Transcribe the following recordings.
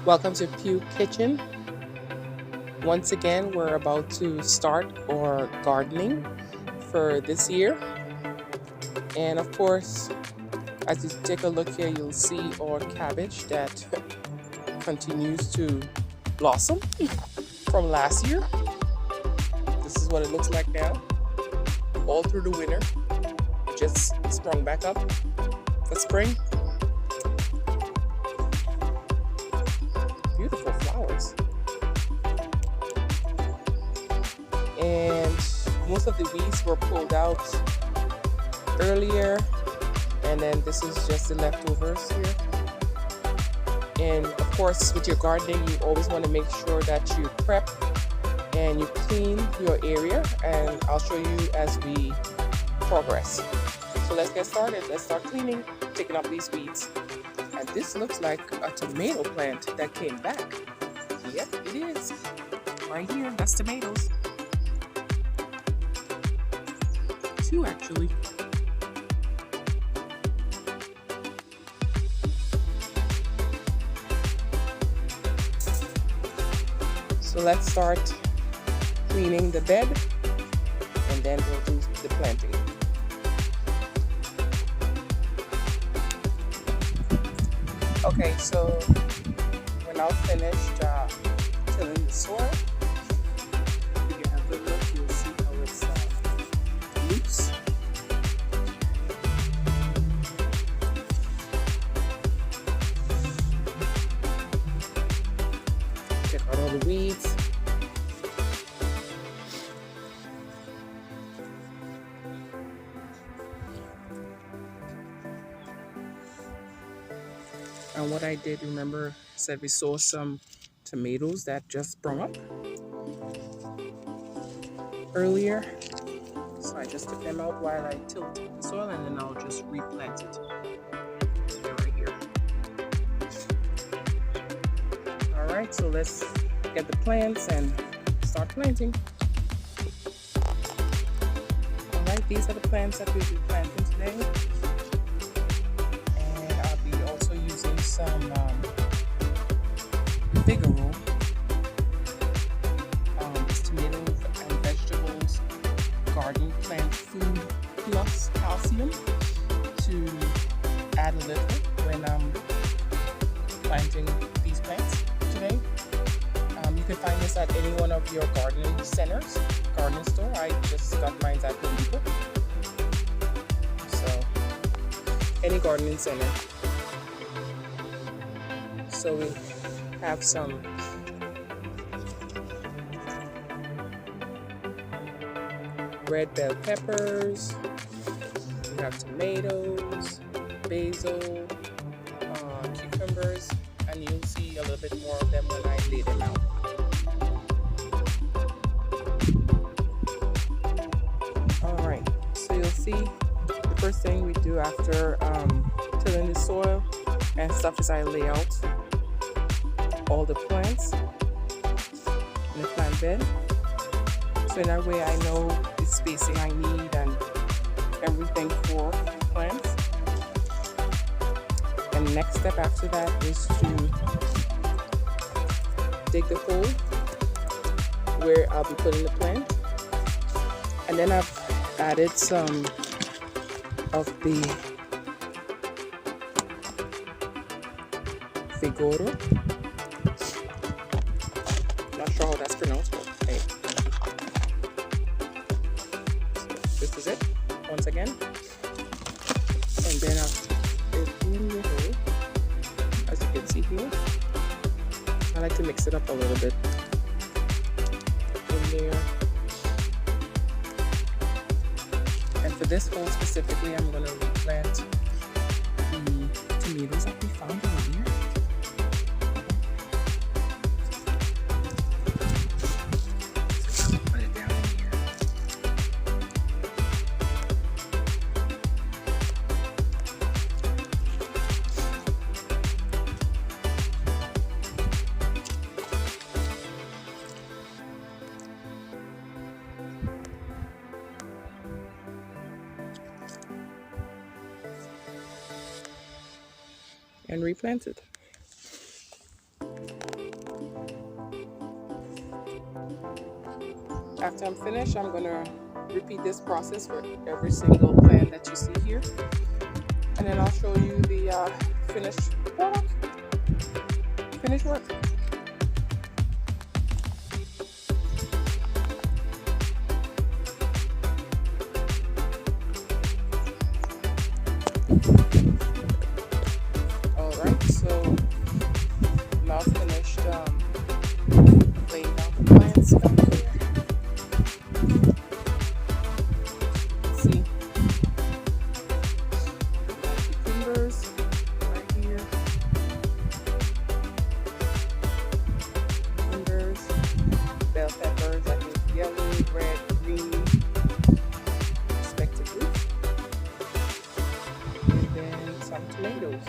Welcome to Pew Kitchen. Once again, we're about to start our gardening for this year. And of course, as you take a look here, you'll see our cabbage that continues to blossom from last year. This is what it looks like now, all through the winter. It just sprung back up for spring. Beautiful flowers. And most of the weeds were pulled out earlier, and then this is just the leftovers here. And of course, with your gardening, you always want to make sure that you prep and you clean your area, and I'll show you as we progress. So let's get started. Let's start cleaning, taking up these weeds. And this looks like a tomato plant that came back. Yep, it is. Right here, that's tomatoes. Two actually. So let's start cleaning the bed, and then we'll do the planting. Okay, so we're now finished tilling the soil. If you have a look, you'll see how it's loose. Check out all the weeds. And what I did, remember, said we saw some tomatoes that just sprung up earlier. So I just took them out while I tilled the soil, and then I'll just replant it. They're right here. Alright, so let's get the plants and start planting. Alright, these are the plants that we'll be planting today. Some Figaro, it's tomatoes and vegetables, garden plant food plus calcium to add a little when I'm planting these plants today. You can find this at any one of your gardening centers, garden store. I just got mine at Home Depot. So any gardening center. So we have some red bell peppers, we have tomatoes, basil, cucumbers, and you'll see a little bit more of them when I lay them out. Alright, so you'll see the first thing we do after tilling the soil and stuff is I lay out all the plants in the plant bed, so in that way I know the spacing I need and everything for plants. And the next step after that is to dig the hole where I'll be putting the plant, and then I've added some of the Figaro. Not sure how that's pronounced, but hey. So this is it, once again. And then I'll put it in the hole, as you can see here. I like to mix it up a little bit in there. And for this hole specifically, I'm going to replant the tomatoes that we found earlier. And replant it. After I'm finished, I'm gonna repeat this process for every single plant that you see here, and then I'll show you the finished product, finished work. Alright, so now finished laying down the plants down here. See, cucumbers right here, cucumbers, bell peppers, I think yellow, red, green, respectively, and then some tomatoes.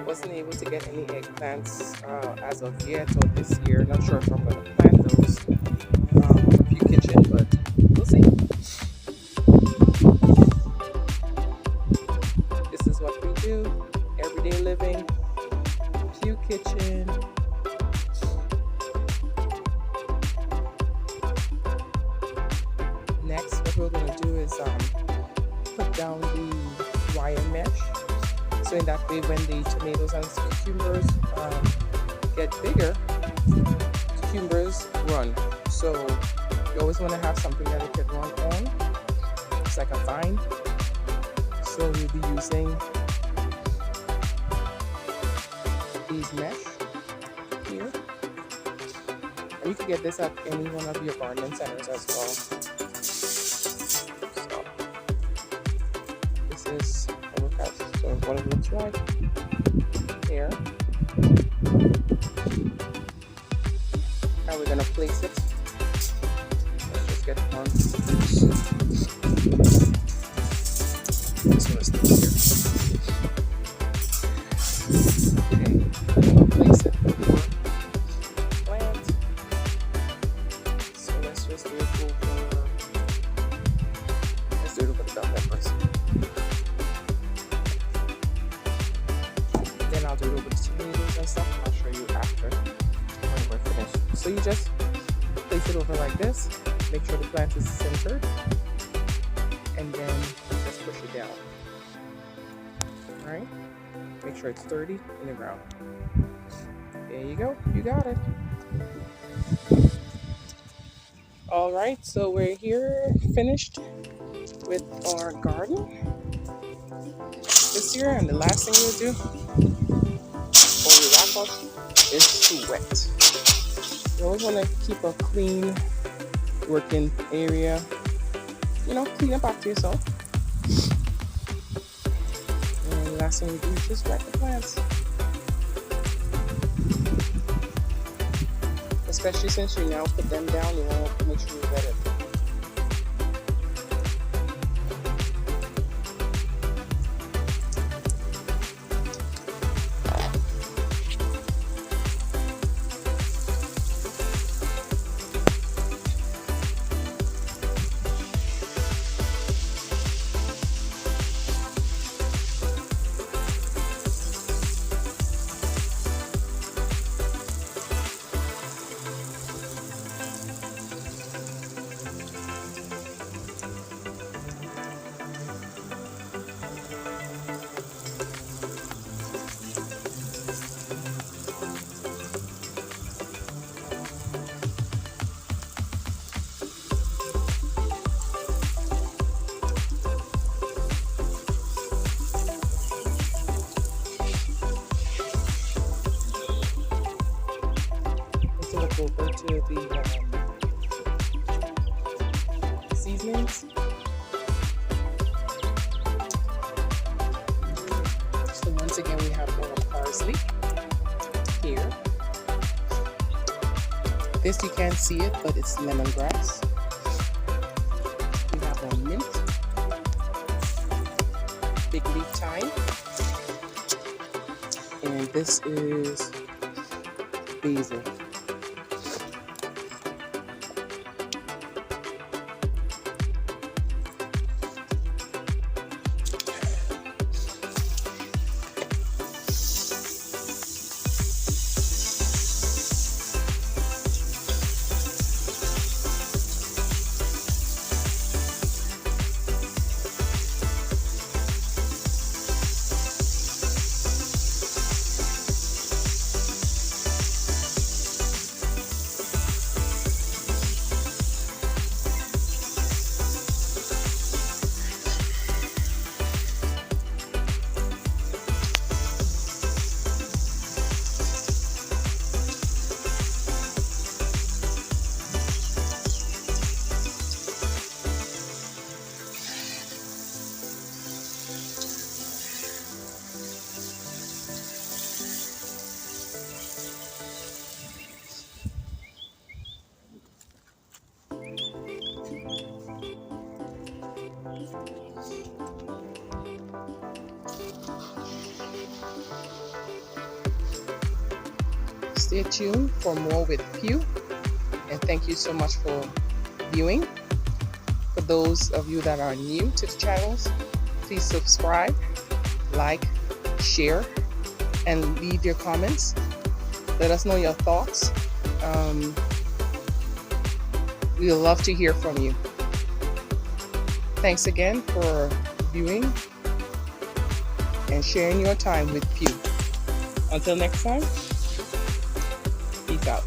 Wasn't able to get any eggplants as of yet or this year. Not sure if I'm going to plant those for Pew Kitchen, but we'll see. This is what we do. Everyday living. Pew Kitchen. Next, what we're going to do is put down the wire mesh. So in that way, when the tomatoes and cucumbers get bigger, cucumbers run. So you always want to have something that it can run on. It's like a vine. So we'll be using these mesh here. And you can get this at any one of your garden centers as well. So this is what it looks like here. Now we're gonna place it. Let's just get one. This one is still here. Okay, we'll place it over plant. So let's just do it over. Let's do it over the bell peppers. Then I'll do it over the tomatoes and stuff. I'll show you after when we're finished. So you just place it over like this. Make sure the plant is centered. And then just push it down. Alright? Make sure it's sturdy in the ground. There you go. You got it. Alright, so we're here finished with our garden this year. And the last thing we'll do before we wrap up is to wet. You always want to keep a clean working area. You know, clean up after yourself. And the last thing we do is just wet the plants. Especially since you now put them down, you want to make sure you wet it. Over to the seasonings. So once again, we have our parsley here. This you can't see it, but it's lemongrass. We have our mint, big leaf thyme, and this is basil. stay tuned for more with Pew. And thank you so much for viewing. For those of you that are new to the channels, please subscribe, like, share, and leave your comments. Let us know your thoughts. We'd love to hear from you. Thanks again for viewing and sharing your time with Pew. Until next time, peace out.